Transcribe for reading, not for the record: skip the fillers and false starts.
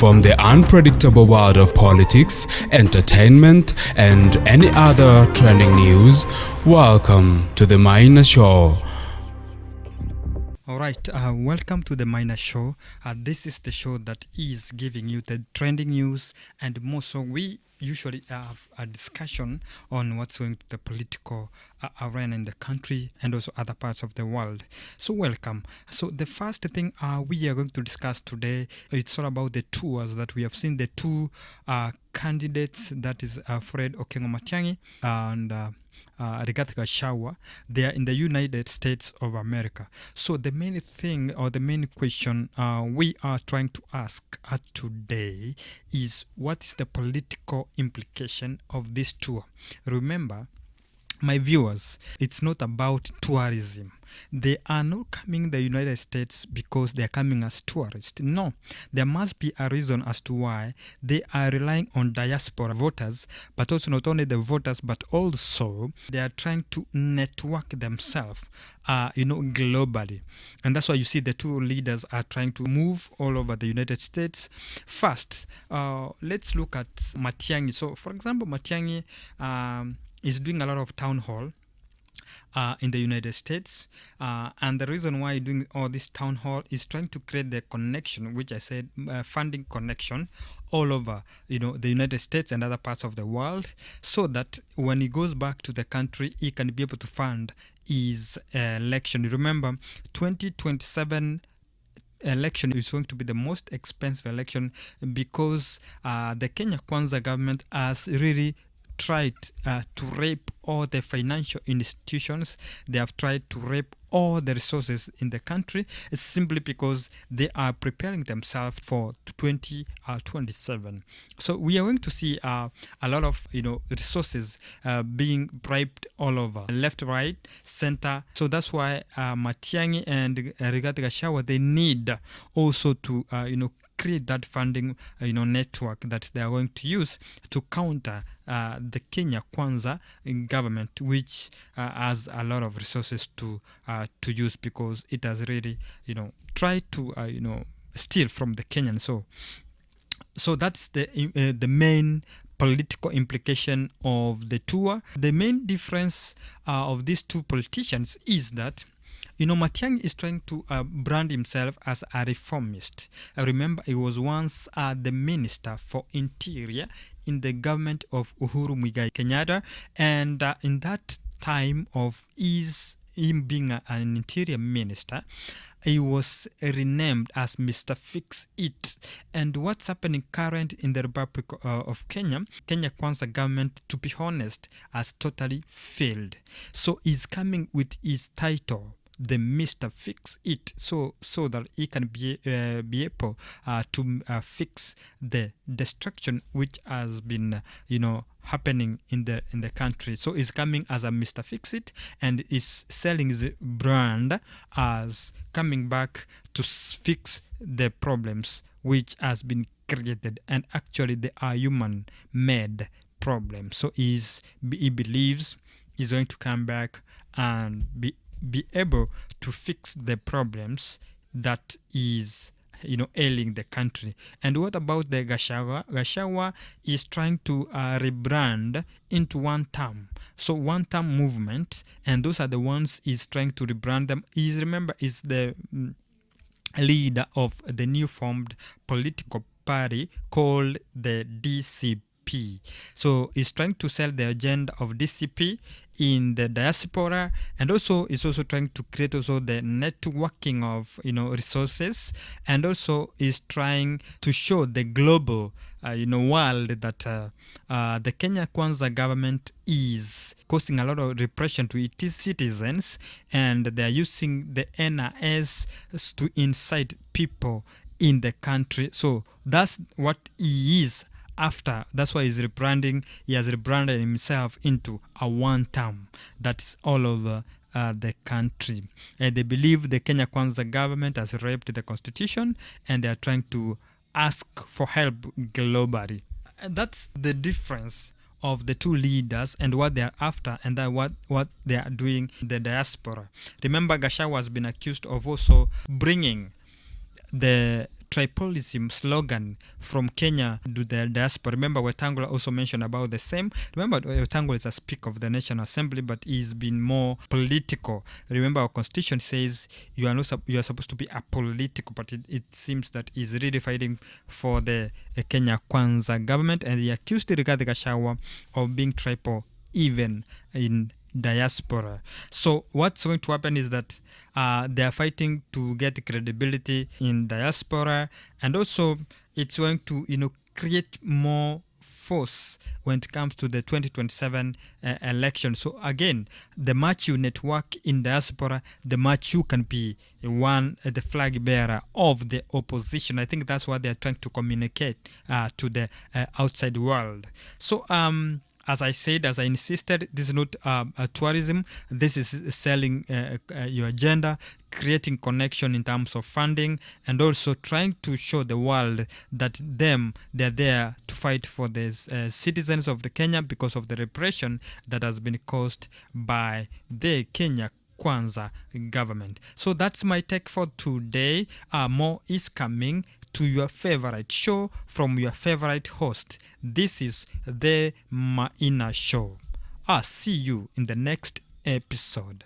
From the unpredictable world of politics, entertainment, and any other trending news, welcome to the Minor Show. Alright, welcome to the Minor Show. This is the show that is giving you the trending news and more so. We usually have a discussion on what's going to the political arena in the country and also other parts of the world. So welcome. So the first thing we are going to discuss today, it's all about the tours that we have seen, the two candidates, that is Fred Matiangi and Gachagua. They are in the United States of America. So the main thing or the main question we are trying to ask today is, what is the political implication of this tour? Remember, my viewers, it's not about tourism. They are not coming to the United States because they are coming as tourists. No, there must be a reason as to why they are relying on diaspora voters, but also not only the voters, but also they are trying to network themselves, globally. And that's why you see the two leaders are trying to move all over the United States. First, let's look at Matiangi. So, for example, Matiangi is doing a lot of town hall in the United States, and the reason why doing all this town hall is trying to create the connection, which I said, funding connection all over the United States and other parts of the world, so that when he goes back to the country, he can be able to fund his election. Remember, 2027 election is going to be the most expensive election because the Kenya Kwanza government has really tried to rape all the financial institutions. They have tried to rape all the resources in the country simply because they are preparing themselves for 2027. So we are going to see a lot of resources being bribed all over, left, right, center. So that's why Matiangi and Gachagua, they need also to create that funding network that they are going to use to counter the Kenya Kwanza government, which has a lot of resources to use, because it has really tried to steal from the Kenyans. So that's the main political implication of the tour. The main difference of these two politicians is that Matiangi is trying to brand himself as a reformist. Remember, he was once the Minister for Interior in the government of Uhuru Muigai Kenyatta, and in that time of him being an interior minister, he was renamed as Mr. Fix-It. And what's happening current in the Republic of Kenya Kwanza government, to be honest, has totally failed. So he's coming with his title, the Mr. Fix-It, so that he can be able to fix the destruction which has been happening in the country. So he's coming as a Mr. Fix-It and is selling his brand as coming back to fix the problems which has been created, and actually they are human-made problems. So he believes he's going to come back and be able to fix the problems that is ailing the country. And what about the Gachagua? Gachagua is trying to rebrand into one term. So one term movement, and those are the ones he's trying to rebrand them. Is the leader of the new formed political party called the DCP. So he's trying to sell the agenda of DCP in the diaspora, and also is also trying to create also the networking of resources, and also is trying to show the global world that the Kenya Kwanza government is causing a lot of repression to its citizens, and they are using the NIS to incite people in the country. So that's what he is after. That's why he's rebranding. He has rebranded himself into a one term that's all over the country. And they believe the Kenya Kwanza government has raped the constitution, and they are trying to ask for help globally. And that's the difference of the two leaders and what they are after, and what they are doing in the diaspora. Remember, Gachagua has been accused of also bringing the tribalism slogan from Kenya to the diaspora. Remember, Wetangula also mentioned about the same. Remember, Wetangula is a Speaker of the National Assembly, but he's been more political. Remember, our constitution says you are supposed to be apolitical, but it seems that he's really fighting for the Kenya Kwanza government, and he accused Rigathi Gachagua of being tribal even in diaspora. So what's going to happen is that they are fighting to get credibility in diaspora, and also it's going to create more force when it comes to the 2027 election. So again, the much you network in diaspora, the much you can be the flag bearer of the opposition. I think that's what they're trying to communicate to the outside world. So as I said, as I insisted, this is not tourism. This is selling your agenda, creating connection in terms of funding, and also trying to show the world that they're there to fight for the citizens of the Kenya because of the repression that has been caused by the Kenya Kwanza government. So that's my take for today. More is coming to your favorite show from your favorite host. This is the Maina Show. I'll see you in the next episode.